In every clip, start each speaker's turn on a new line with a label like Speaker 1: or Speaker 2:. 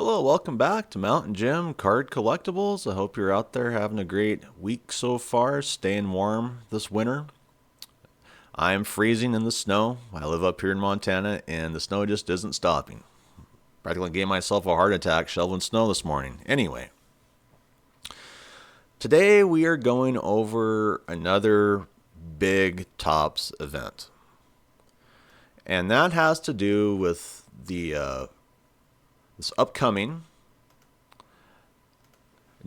Speaker 1: Hello, welcome back to Mountain Gym Card Collectibles. I hope you're out there having a great week so far, staying warm this winter. I'm freezing in the snow. I live up here in Montana, and the snow just isn't stopping. Practically gave myself a heart attack shoveling snow this morning. Anyway, today we are going over another big Tops event, and that has to do with this upcoming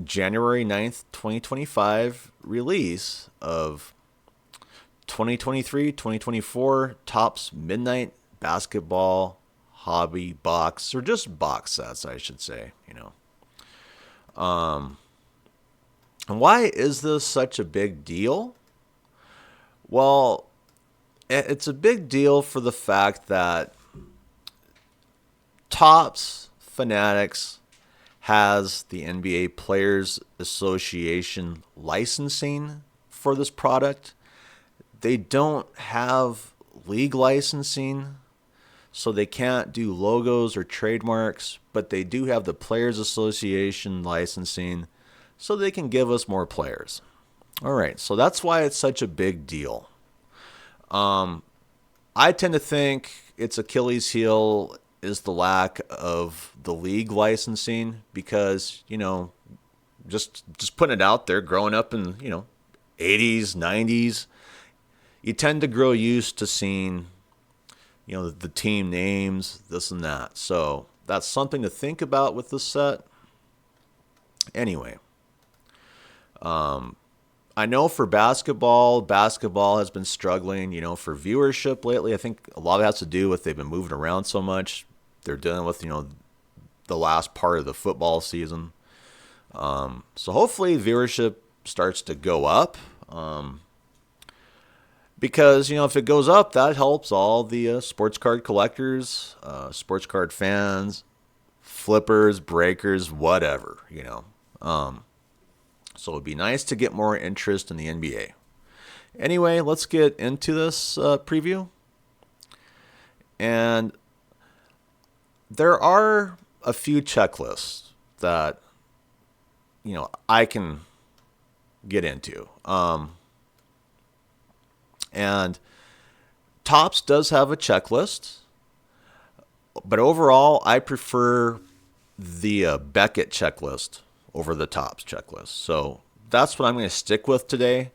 Speaker 1: January 9th, 2025 release of 2023-2024 Topps Midnight Basketball Hobby Box, or just box sets, I should say. And why is this such a big deal? Well, it's a big deal for the fact that Topps Fanatics has the NBA Players Association licensing for this product. They don't have league licensing, so they can't do logos or trademarks, but they do have the Players Association licensing, so they can give us more players. All right, so that's why it's such a big deal. I tend to think its Achilles heel is the lack of the league licensing because, just putting it out there, growing up in, 80s, 90s, you tend to grow used to seeing, the team names, this and that. So that's something to think about with this set. Anyway, I know for basketball has been struggling, for viewership lately. I think a lot of it has to do with they've been moving around so much. They're dealing with, the last part of the football season. So hopefully viewership starts to go up. Because, if it goes up, that helps all the sports card collectors, sports card fans, flippers, breakers, whatever, So it'd be nice to get more interest in the NBA. Anyway, let's get into this preview. And there are a few checklists that, I can get into. And Topps does have a checklist, but overall, I prefer the Beckett checklist over the Topps checklist. So that's what I'm going to stick with today.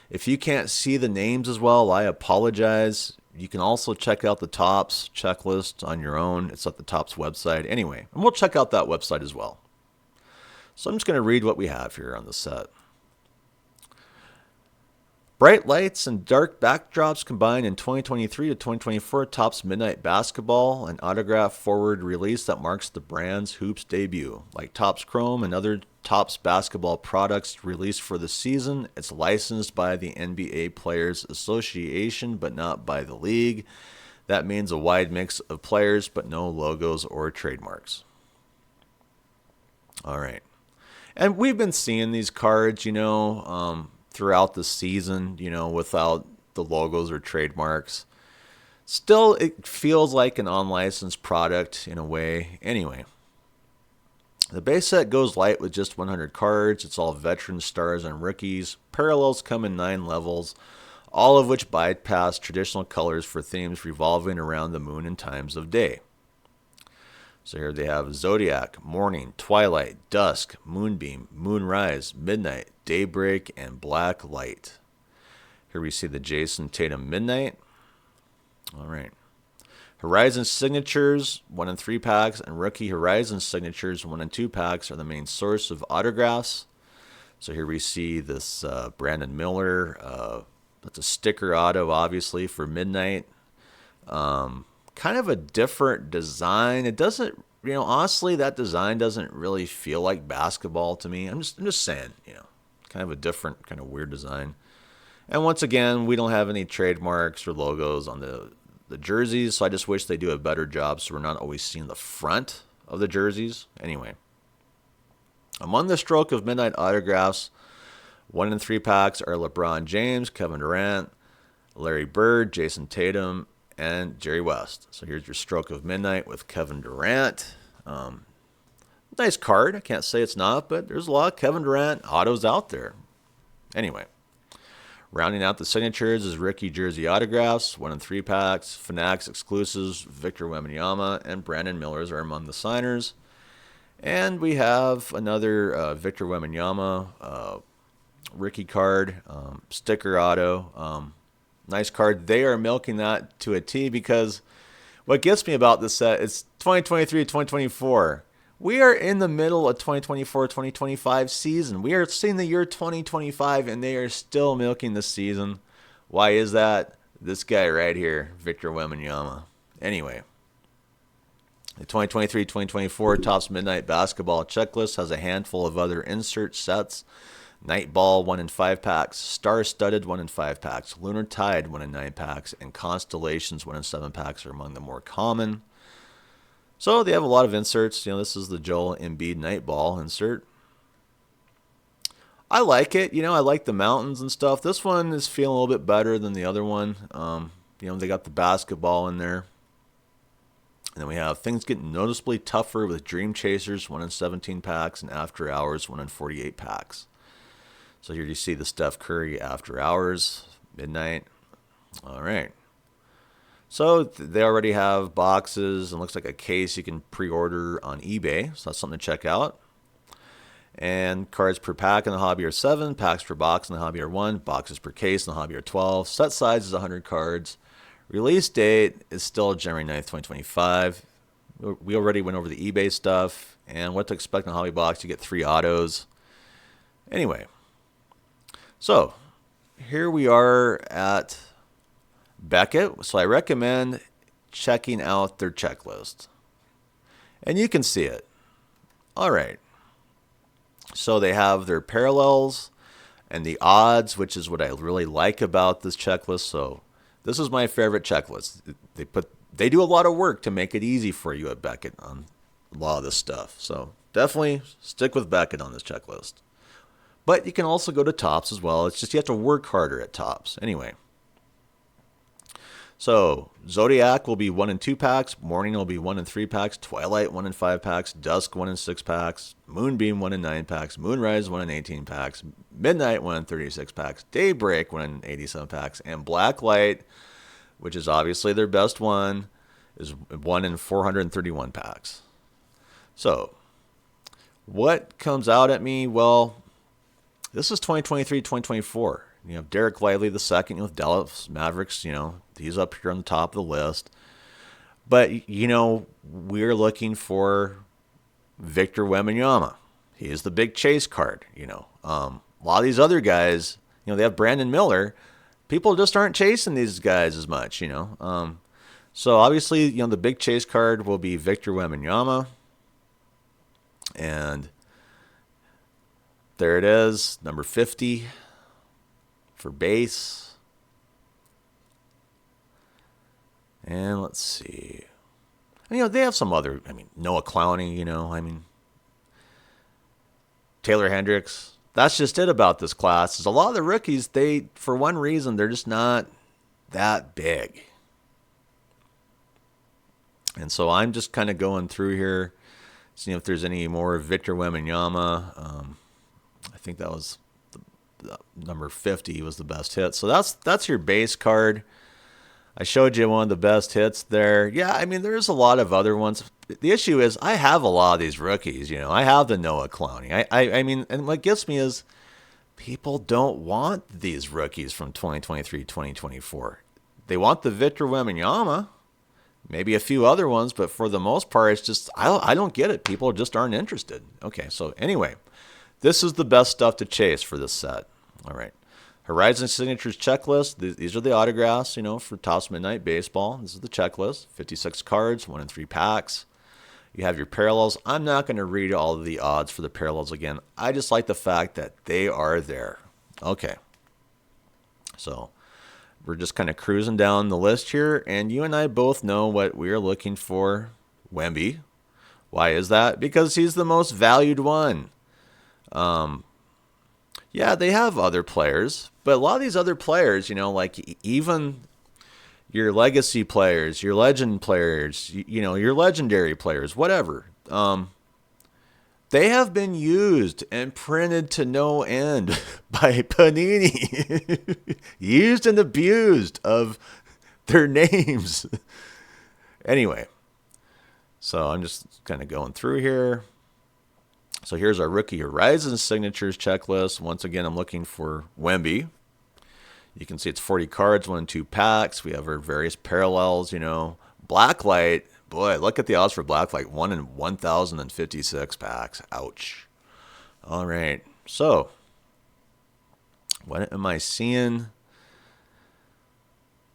Speaker 1: If you can't see the names as well, I apologize. You can also check out the Topps checklist on your own. It's at the Topps website. Anyway, and we'll check out that website as well. So I'm just going to read what we have here on the set. Bright lights and dark backdrops combined in 2023 to 2024 Topps Midnight Basketball, an autograph forward release that marks the brand's hoops debut. Like Topps Chrome and other Topps basketball products released for the season, it's licensed by the NBA Players Association, but not by the league. That means a wide mix of players, but no logos or trademarks. All right. And we've been seeing these cards, throughout the season, without the logos or trademarks. Still, it feels like an unlicensed product in a way. Anyway, the base set goes light with just 100 cards. It's all veteran stars and rookies. Parallels come in 9 levels, all of which bypass traditional colors for themes revolving around the moon and times of day. So here they have Zodiac, Morning, Twilight, Dusk, Moonbeam, Moonrise, Midnight, Daybreak, and Black Light. Here we see the Jason Tatum Midnight. All right. Horizon Signatures, 1 and 3 packs, and Rookie Horizon Signatures, 1 and 2 packs, are the main source of autographs. So here we see this Brandon Miller. That's a sticker auto, obviously, for Midnight. Kind of a different design. It doesn't, honestly, that design doesn't really feel like basketball to me. I'm just saying, kind of a different, kind of weird design. And once again, we don't have any trademarks or logos on the jerseys, so I just wish they do a better job so we're not always seeing the front of the jerseys. Anyway, among the Stroke of Midnight autographs, 1 and 3 packs are LeBron James, Kevin Durant, Larry Bird, Jason Tatum, and Jerry West. So here's your Stroke of Midnight with Kevin Durant. Nice card. I can't say it's not, but there's a lot of Kevin Durant autos out there. Anyway, rounding out the signatures is rookie jersey autographs, 1 in 3 packs, Fanatics exclusives, Victor Wembanyama and Brandon Millers are among the signers. And we have another Victor Wembanyama rookie card, sticker auto. Nice card. They are milking that to a T because what gets me about this set is 2023 2024. We are in the middle of 2024-2025 season. We are seeing the year 2025, and they are still milking the season. Why is that? This guy right here, Victor Wembanyama. Anyway, the 2023-2024 Topps Midnight Basketball Checklist has a handful of other insert sets. Night Ball 1 in 5 packs, Star Studded 1 in 5 packs, Lunar Tide 1 in 9 packs, and Constellations 1 in 7 packs are among the more common. So they have a lot of inserts. This is the Joel Embiid Night Ball insert. I like it. I like the mountains and stuff. This one is feeling a little bit better than the other one. They got the basketball in there. And then we have things getting noticeably tougher with Dream Chasers 1 in 17 packs and After Hours 1 in 48 packs. So here you see the Steph Curry After Hours, Midnight. All right. So they already have boxes and looks like a case you can pre-order on eBay. So that's something to check out. And cards per pack in the hobby are 7. Packs per box in the hobby are 1. Boxes per case in the hobby are 12. Set size is 100 cards. Release date is still January 9th, 2025. We already went over the eBay stuff. And what to expect in the hobby box. You get 3 autos. Anyway. So here we are at Beckett, so I recommend checking out their checklist. And you can see it. All right. So they have their parallels and the odds, which is what I really like about this checklist. So this is my favorite checklist. They do a lot of work to make it easy for you at Beckett on a lot of this stuff. So definitely stick with Beckett on this checklist. But you can also go to Topps as well. It's just you have to work harder at Topps. Anyway. So, Zodiac will be 1 in 2 packs, Morning will be 1 in 3 packs, Twilight 1 in 5 packs, Dusk 1 in 6 packs, Moonbeam 1 in 9 packs, Moonrise 1 in 18 packs, Midnight 1 in 36 packs, Daybreak 1 in 87 packs, and Blacklight, which is obviously their best one, is 1 in 431 packs. So, what comes out at me? Well, this is 2023-2024. You have Derek Lively the second with Dallas Mavericks. He's up here on the top of the list. But, we're looking for Victor Wembanyama. He is the big chase card, A lot of these other guys, they have Brandon Miller. People just aren't chasing these guys as much, So, obviously, the big chase card will be Victor Wembanyama. And there it is, number 50. For base. And let's see. They have some other, Noah Clowney, Taylor Hendricks. That's just it about this class. Is a lot of the rookies, for one reason, they're just not that big. And so I'm just kind of going through here, seeing if there's any more Victor Wembanyama. I think that was number 50 was the best hit. So that's your base card. I showed you one of the best hits there. Yeah, there's a lot of other ones. The issue is I have a lot of these rookies. I have the Noah Clowney. And what gets me is people don't want these rookies from 2023, 2024. They want the Victor Wembanyama, maybe a few other ones, but for the most part, it's just I don't get it. People just aren't interested. Okay, so anyway, this is the best stuff to chase for this set. All right. Horizon Signatures checklist. These are the autographs, for Topps Midnight Baseball. This is the checklist. 56 cards, 1 in 3 packs. You have your parallels. I'm not going to read all of the odds for the parallels again. I just like the fact that they are there. Okay. So we're just kind of cruising down the list here, and you and I both know what we are looking for. Wemby. Why is that? Because he's the most valued one. Yeah, they have other players, but a lot of these other players, like even your legacy players, your legend players, your legendary players, whatever. They have been used and printed to no end by Panini. Used and abused of their names. Anyway, so I'm just kind of going through here. So here's our Rookie Horizon Signatures checklist. Once again, I'm looking for Wemby. You can see it's 40 cards, 1 and 2 packs. We have our various parallels, Blacklight. Boy, look at the odds for Blacklight. 1 in 1,056 packs. Ouch. All right. So, what am I seeing?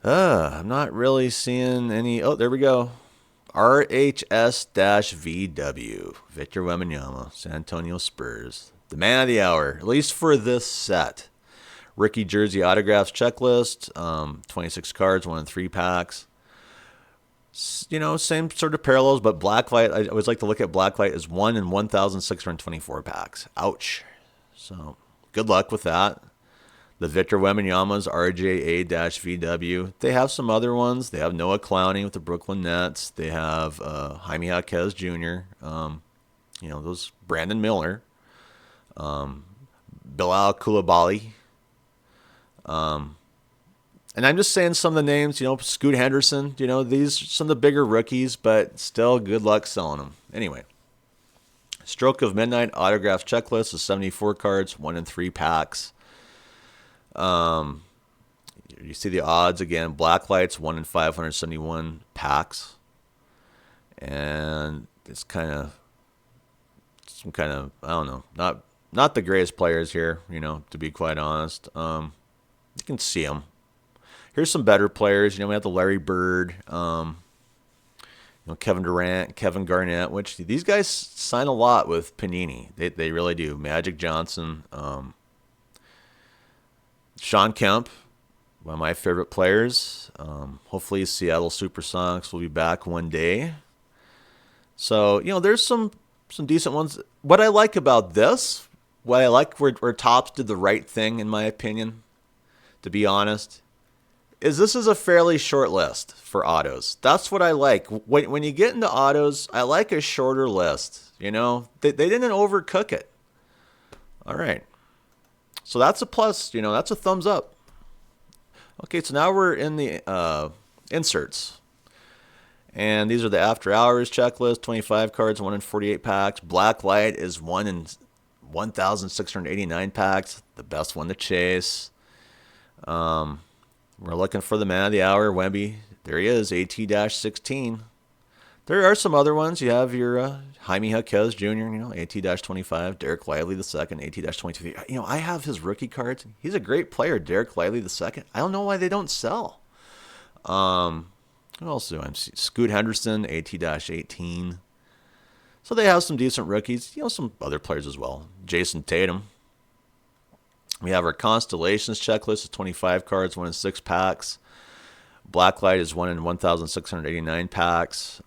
Speaker 1: I'm not really seeing any. Oh, there we go. RHS-VW. Victor Wembanyama, San Antonio Spurs. The man of the hour, at least for this set. Rookie jersey autographs checklist. 26 cards, 1 in 3 packs. Same sort of parallels, but Blacklight, I always like to look at Blacklight as 1 in 1,624 packs. Ouch. So, good luck with that. The Victor Wembanyama's RJA-VW. They have some other ones. They have Noah Clowney with the Brooklyn Nets. They have Jaime Jaquez Jr., those Brandon Miller, Bilal Coulibaly. And I'm just saying some of the names, Scoot Henderson, these are some of the bigger rookies, but still good luck selling them. Anyway, Stroke of Midnight autograph checklist is 74 cards, 1 in 3 packs. You see the odds again. Blacklight's 1 in 571 packs, and it's some kind of I don't know, not the greatest players here, to be quite honest. You can see them. Here's some better players. We have the Larry Bird, Kevin Durant, Kevin Garnett, which these guys sign a lot with Panini. They really do. Magic Johnson. Sean Kemp, one of my favorite players. Hopefully Seattle Supersonics will be back one day. So, there's some decent ones. What I like about this, where Topps did the right thing, in my opinion, to be honest, is this is a fairly short list for autos. That's what I like. When you get into autos, I like a shorter list. They didn't overcook it. All right. So that's a plus, that's a thumbs up. Okay, so now we're in the inserts. And these are the after hours checklist, 25 cards, 1 in 48 packs. Blacklight is 1 in 1,689 packs, the best one to chase. We're looking for the man of the hour, Wemby. There he is, AT-16. There are some other ones. You have your Jaime Jaquez Jr., AT-25, Derek Lively II, AT-23. I have his rookie cards. He's a great player, Derek Lively II. I don't know why they don't sell. What else do I see? Scoot Henderson, AT-18. So they have some decent rookies. Some other players as well. Jason Tatum. We have our Constellations checklist of 25 cards, 1 in 6 packs. Blacklight is 1 in 1,689 packs.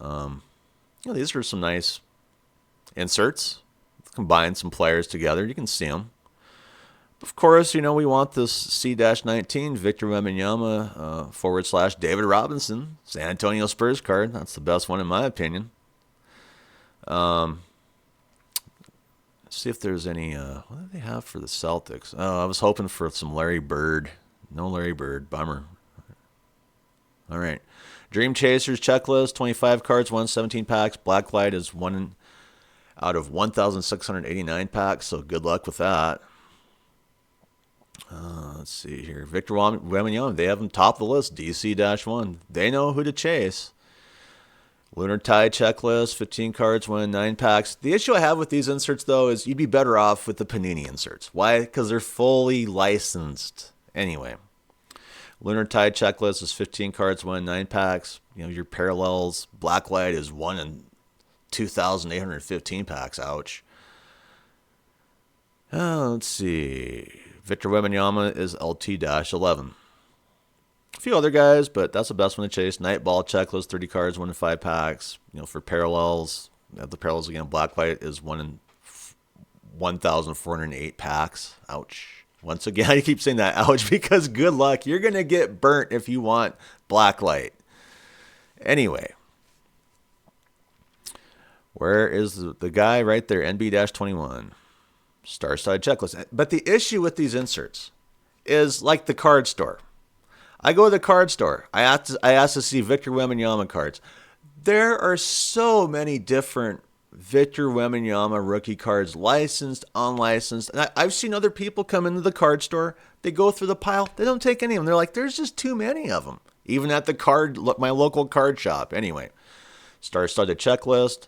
Speaker 1: These are some nice inserts. Combine some players together. You can see them. Of course, we want this C-19 Victor Wembanyama / David Robinson San Antonio Spurs card. That's the best one in my opinion. Let's see if there's any. What do they have for the Celtics? Oh, I was hoping for some Larry Bird. No Larry Bird. Bummer. All right. Dream Chasers checklist, 25 cards, 117 packs. Blacklight is 1 out of 1,689 packs, so good luck with that. Let's see here. Victor Wembanyama, they have him top of the list, DC-1. They know who to chase. Lunar Tide checklist, 15 cards, 1 in 9 packs. The issue I have with these inserts, though, is you'd be better off with the Panini inserts. Why? Because they're fully licensed. Anyway. Lunar Tide checklist is 15 cards, 1 in 9 packs. Your parallels. Blacklight is 1 in 2,815 packs. Ouch. Let's see. Victor Wembanyama is LT-11. A few other guys, but that's the best one to chase. Nightball checklist, 30 cards, 1 in 5 packs. For parallels, the parallels again. Blacklight is 1 in 1,408 packs. Ouch. Once again, I keep saying that, ouch, because good luck. You're going to get burnt if you want Blacklight. Anyway, Where is the guy right there? NB-21. Star-studded checklist. But the issue with these inserts is like the card store. I go to the card store. I ask to see Victor Wembanyama cards. There are so many different Victor Wembanyama rookie cards, licensed, unlicensed. And I've seen other people come into the card store. They go through the pile. They don't take any of them. They're like, there's just too many of them. Even at my local card shop. Anyway, star-studded checklist.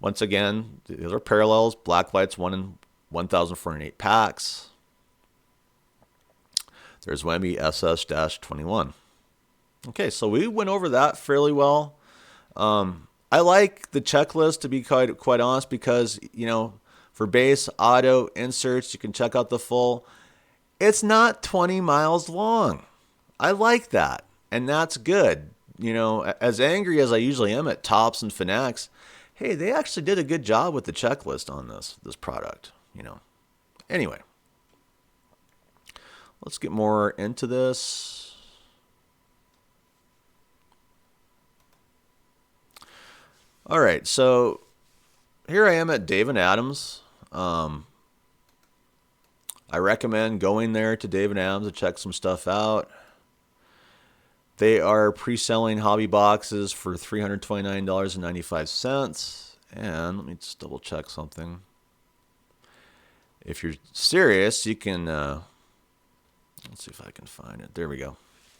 Speaker 1: Once again, these are parallels. Black lights 1 in 1,408 packs. There's Wemby SS-21. Okay, so we went over that fairly well. I like the checklist, to be quite honest, because, for base, auto, inserts, you can check out the full. It's not 20 miles long. I like that, and that's good. As angry as I usually am at Topps and Fanatics, hey, they actually did a good job with the checklist on this product, Anyway, let's get more into this. All right, so here I am at Dave & Adams. I recommend going there to Dave & Adams to check some stuff out. They are pre-selling hobby boxes for $329.95. And let me just double check something. If you're serious, you can, let's see if I can find it. There we go.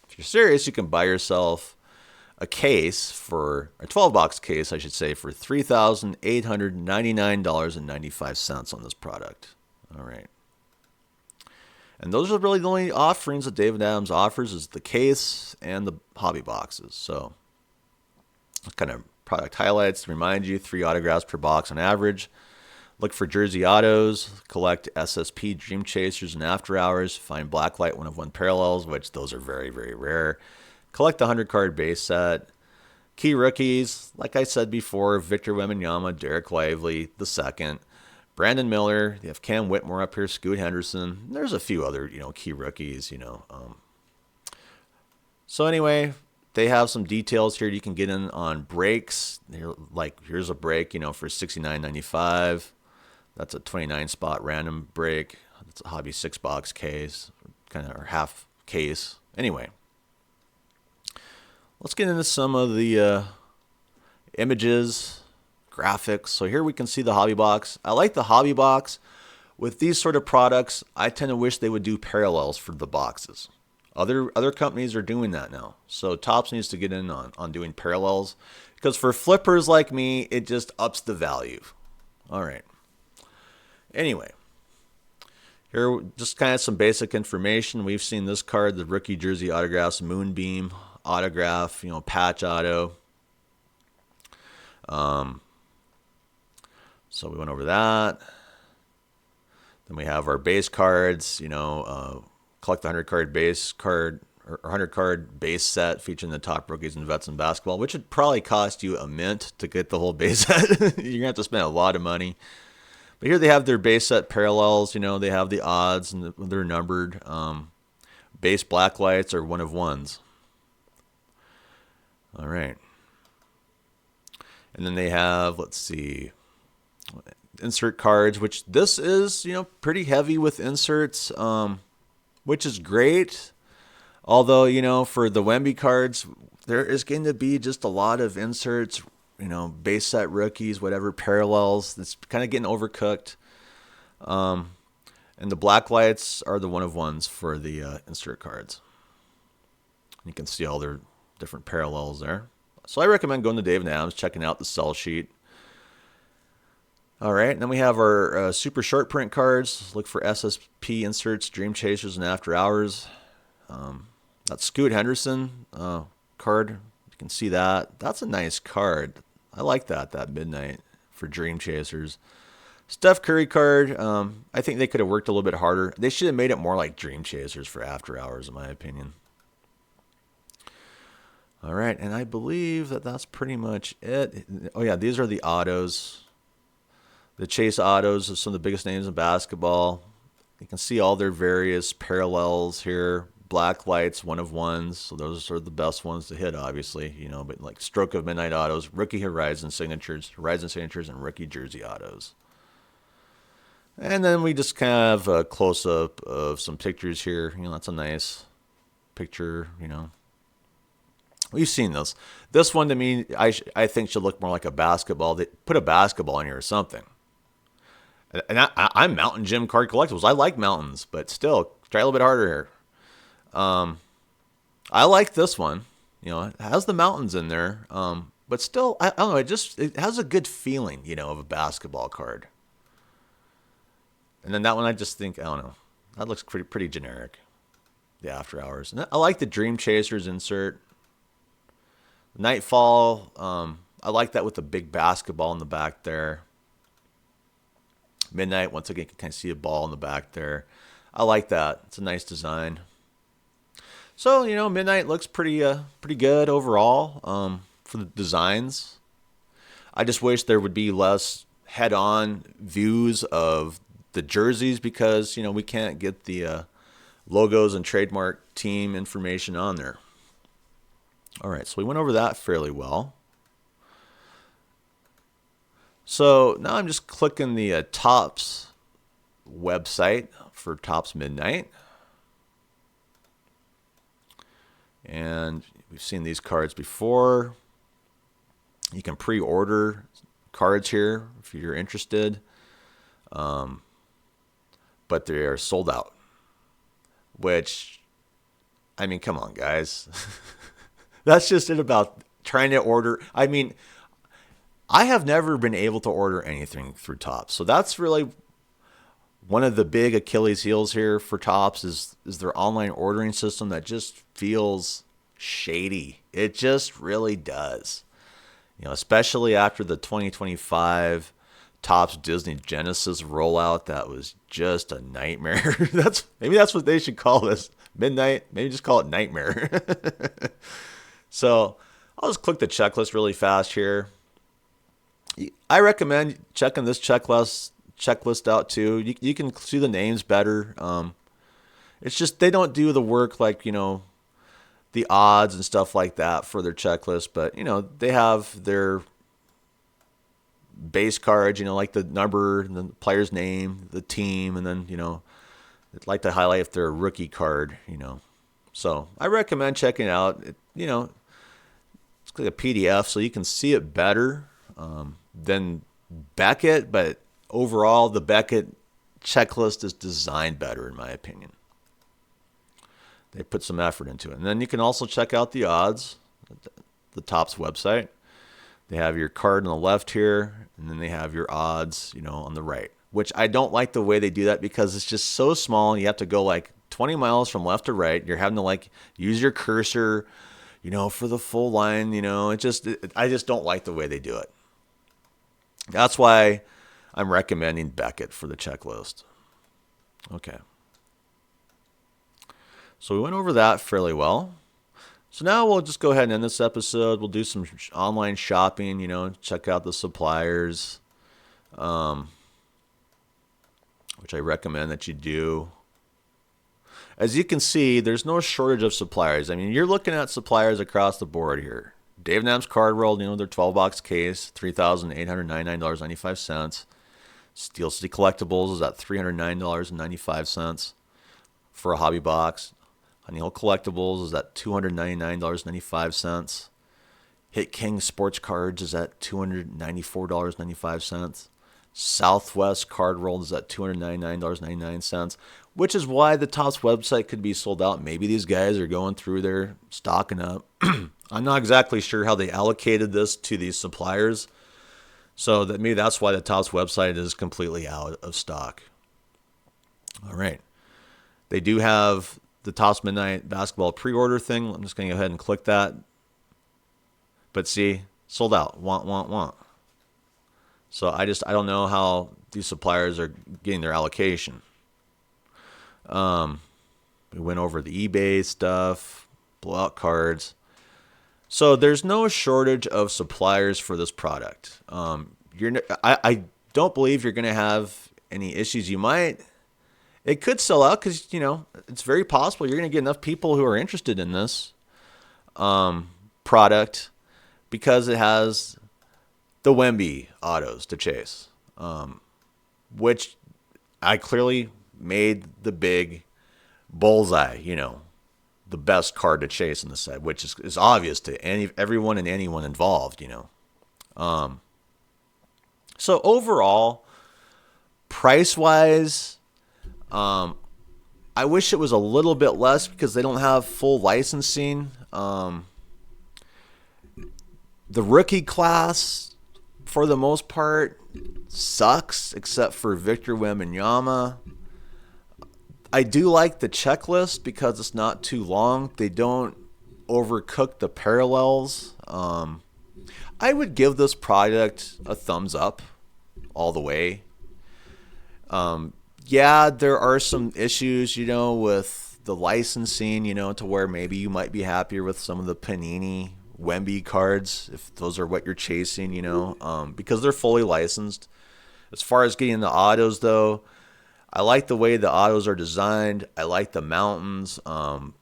Speaker 1: If you're serious, you can buy yourself a case a 12-box case, I should say, for $3,899.95 on this product. All right. And those are really the only offerings that Dave & Adams offers, is the case and the hobby boxes. So kind of product highlights to remind you, 3 autographs per box on average. Look for jersey autos, collect SSP Dream Chasers and After Hours, find Blacklight 1/1 parallels, which those are very, very rare. Collect the 100-card base set. Key rookies, like I said before, Victor Wembanyama, Derek Lively, the second. Brandon Miller, you have Cam Whitmore up here, Scoot Henderson. There's a few other, key rookies, So anyway, they have some details here you can get in on breaks. Here's a break, for $69.95. That's a 29-spot random break. That's a hobby 6-box case, or half case. Anyway, let's get into some of the images, graphics. So here we can see the hobby box. I like the hobby box. With these sort of products, I tend to wish they would do parallels for the boxes. Other companies are doing that now. So Topps needs to get in on doing parallels, because for flippers like me, it just ups the value. All right. Anyway, here just kind of some basic information. We've seen this card, the rookie jersey autographs, Moonbeam autograph, patch auto. So we went over that. Then we have our base cards, collect the 100-card base card or 100-card base set featuring the top rookies and vets in basketball, which would probably cost you a mint to get the whole base set. You're going to have to spend a lot of money. But here they have their base set parallels. They have the odds and they're numbered. Base blacklights are 1/1s. All right. And then they have, let's see, insert cards, which this is, pretty heavy with inserts, which is great. Although, for the Wemby cards, there is going to be just a lot of inserts, base set rookies, whatever, parallels. It's kind of getting overcooked. And the black lights are the 1/1s for the insert cards. You can see all their different parallels there. So I recommend going to Dave & Adams, checking out the sell sheet. All right, and then we have our super short print cards. Look for SSP inserts, Dream Chasers, and After Hours. That's Scoot Henderson card. You can see that. That's a nice card. I like that midnight for Dream Chasers. Steph Curry card. I think they could have worked a little bit harder. They should have made it more like Dream Chasers for After Hours, in my opinion. All right, and I believe that's pretty much it. Oh, yeah, these are the autos. The Chase autos of some of the biggest names in basketball. You can see all their various parallels here. black lights, 1/1s. So those are the best ones to hit, obviously. But like Stroke of Midnight autos, rookie Horizon signatures, and rookie jersey autos. And then we just kind of have a close-up of some pictures here. That's a nice picture, We've seen those. This one, to me, I think should look more like a basketball. They put a basketball in here or something. And I'm Mountain Gym card collectibles. I like mountains, but still, try a little bit harder here. I like this one. It has the mountains in there, but still, I don't know. It has a good feeling, of a basketball card. And then that one, I just think, I don't know, that looks pretty generic. The After Hours, and I like the Dream Chasers insert. Nightfall, I like that with the big basketball in the back there. Midnight, once again, you can kind of see a ball in the back there. I like that. It's a nice design. So, Midnight looks pretty good overall for the designs. I just wish there would be less head-on views of the jerseys because, we can't get the logos and trademark team information on there. All right, so we went over that fairly well. So now I'm just clicking the Topps website for Topps Midnight. And we've seen these cards before. You can pre-order cards here if you're interested. But they are sold out. Which, I mean, come on, guys. That's just it about trying to order. I mean, I have never been able to order anything through Topps. So that's really one of the big Achilles heels here for Topps is their online ordering system that just feels shady. It just really does. Especially after the 2025 Topps Disney Genesis rollout, that was just a nightmare. Maybe that's what they should call this. Midnight, maybe just call it Nightmare. So I'll just click the checklist really fast here. I recommend checking this checklist out too. You can see the names better. It's just they don't do the work like, the odds and stuff like that for their checklist. But, they have their base cards, like the number, the player's name, the team, and then, I'd like to highlight if they're a rookie card, So I recommend checking it out. It's like a PDF, so you can see it better than Beckett, but overall, the Beckett checklist is designed better, in my opinion. They put some effort into it. And then you can also check out the odds, the Topps website. They have your card on the left here, and then they have your odds, on the right, which I don't like the way they do that because it's just so small, and you have to go like 20 miles from left to right. You're having to use your cursor, for the full line, I just don't like the way they do it. That's why I'm recommending Beckett for the checklist. Okay. So we went over that fairly well. So now we'll just go ahead and end this episode. We'll do some online shopping, check out the suppliers, which I recommend that you do. As you can see, there's no shortage of suppliers. I mean, you're looking at suppliers across the board here. Dave Nam's Card World, their 12-box case, $3,899.95. Steel City Collectibles is at $309.95 for a hobby box. Honey Hole Collectibles is at $299.95. Hit King Sports Cards is at $294.95. Southwest Card World is at $299.99, which is why the Topps website could be sold out. Maybe these guys are going through their stocking up. I'm not exactly sure how they allocated this to these suppliers. So maybe that's why the Topps website is completely out of stock. All right. They do have the Topps Midnight Basketball pre-order thing. I'm just going to go ahead and click that. But see, sold out. Want. So I don't know how these suppliers are getting their allocation. We went over the eBay stuff, blowout cards. So there's no shortage of suppliers for this product. I don't believe you're going to have any issues. You might, it could sell out because, it's very possible you're going to get enough people who are interested in this product because it has the Wemby autos to chase, which I clearly made the big bullseye, the best card to chase in the set, which is obvious to everyone and anyone involved. So overall, price-wise, I wish it was a little bit less because they don't have full licensing. The rookie class, for the most part, sucks, except for Victor Wembanyama. I do like the checklist because it's not too long. They don't overcook the parallels. I would give this product a thumbs up all the way. Yeah, there are some issues, with the licensing, to where maybe you might be happier with some of the Panini Wemby cards if those are what you're chasing, because they're fully licensed. As far as getting the autos, though, I like the way the autos are designed. I like the mountains. I'm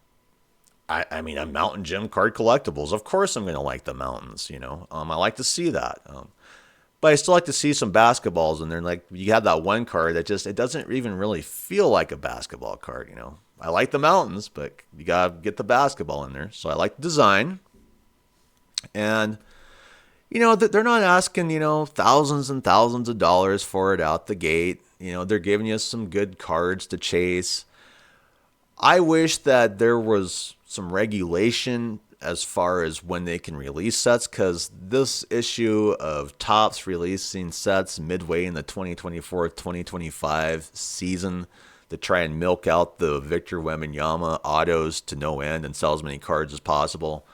Speaker 1: Mountain Gym card collectibles. Of course I'm going to like the mountains, I like to see that. But I still like to see some basketballs in there. Like, you have that one card that it doesn't even really feel like a basketball card, I like the mountains, but you got to get the basketball in there. So I like the design. And, they're not asking, thousands and thousands of dollars for it out the gate. They're giving you some good cards to chase. I wish that there was some regulation as far as when they can release sets, because this issue of Topps releasing sets midway in the 2024-2025 season to try and milk out the Victor Wembanyama autos to no end and sell as many cards as possible,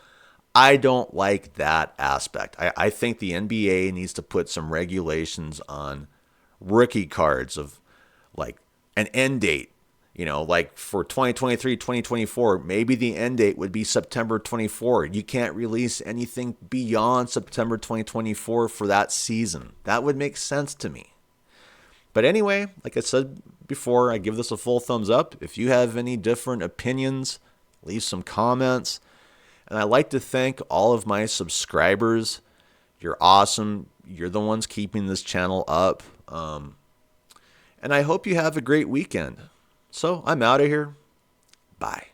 Speaker 1: I don't like that aspect. I think the NBA needs to put some regulations on rookie cards of like an end date. Like for 2023, 2024, maybe the end date would be September 24. You can't release anything beyond September 2024 for that season. That would make sense to me. But anyway, like I said before, I give this a full thumbs up. If you have any different opinions, leave some comments. And I'd like to thank all of my subscribers. You're awesome. You're the ones keeping this channel up. And I hope you have a great weekend. So I'm out of here. Bye.